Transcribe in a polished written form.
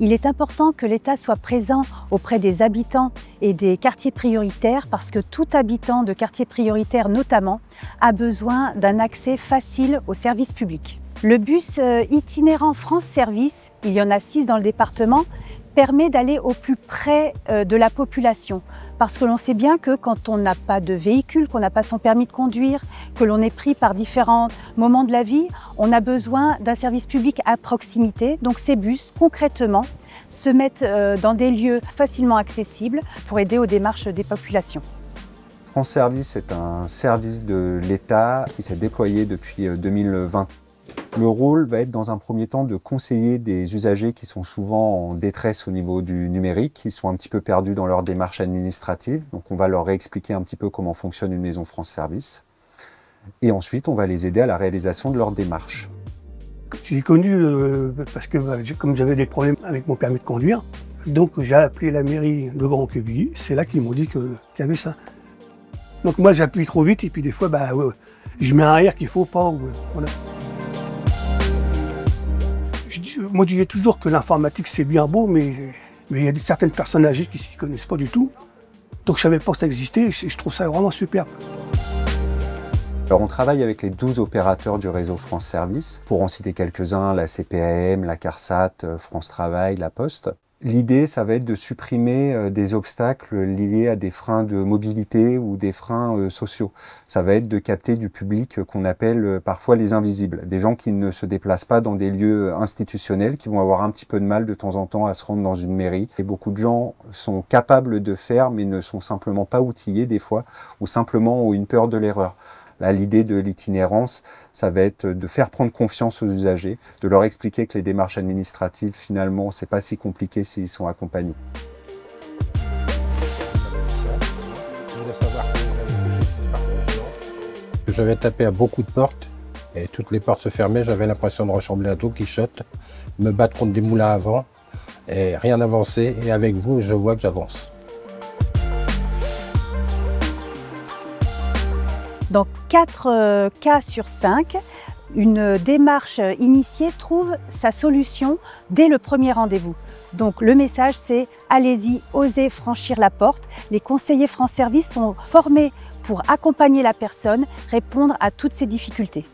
Il est important que l'État soit présent auprès des habitants et des quartiers prioritaires parce que tout habitant de quartier prioritaire notamment a besoin d'un accès facile aux services publics. Le bus itinérant France Service, il y en a 6 dans le département, permet d'aller au plus près de la population. Parce que l'on sait bien que quand on n'a pas de véhicule, qu'on n'a pas son permis de conduire, que l'on est pris par différents moments de la vie, on a besoin d'un service public à proximité. Donc ces bus, concrètement, se mettent dans des lieux facilement accessibles pour aider aux démarches des populations. France Service est un service de l'État qui s'est déployé depuis 2020. Le rôle va être dans un premier temps de conseiller des usagers qui sont souvent en détresse au niveau du numérique, qui sont un petit peu perdus dans leur démarche administrative. Donc on va leur réexpliquer un petit peu comment fonctionne une maison France Service. Et ensuite, on va les aider à la réalisation de leur démarche. Je l'ai connu parce que comme j'avais des problèmes avec mon permis de conduire, donc j'ai appelé la mairie de Grand-Quevilly. C'est là qu'ils m'ont dit qu'il y avait ça. Donc moi j'appuie trop vite et puis des fois je mets un R qu'il ne faut pas. Voilà. Moi, je disais toujours que l'informatique, c'est bien beau, mais il y a certaines personnes âgées qui ne s'y connaissent pas du tout. Donc, je ne savais pas que ça existait et je trouve ça vraiment superbe. Alors, on travaille avec les 12 opérateurs du réseau France Service. Pour en citer quelques-uns, la CPAM, la CARSAT, France Travail, la Poste. L'idée, ça va être de supprimer des obstacles liés à des freins de mobilité ou des freins sociaux. Ça va être de capter du public qu'on appelle parfois les invisibles, des gens qui ne se déplacent pas dans des lieux institutionnels, qui vont avoir un petit peu de mal de temps en temps à se rendre dans une mairie. Et beaucoup de gens sont capables de faire, mais ne sont simplement pas outillés des fois, ou simplement ont une peur de l'erreur. Là, l'idée de l'itinérance, ça va être de faire prendre confiance aux usagers, de leur expliquer que les démarches administratives, finalement, c'est pas si compliqué s'ils sont accompagnés. J'avais tapé à beaucoup de portes et toutes les portes se fermaient. J'avais l'impression de ressembler à Don Quichotte, me battre contre des moulins à vent et rien n'avançait. Et avec vous, je vois que j'avance. Dans 4 cas sur 5, une démarche initiée trouve sa solution dès le premier rendez-vous. Donc le message c'est allez-y, osez franchir la porte. Les conseillers France Service sont formés pour accompagner la personne, répondre à toutes ces difficultés.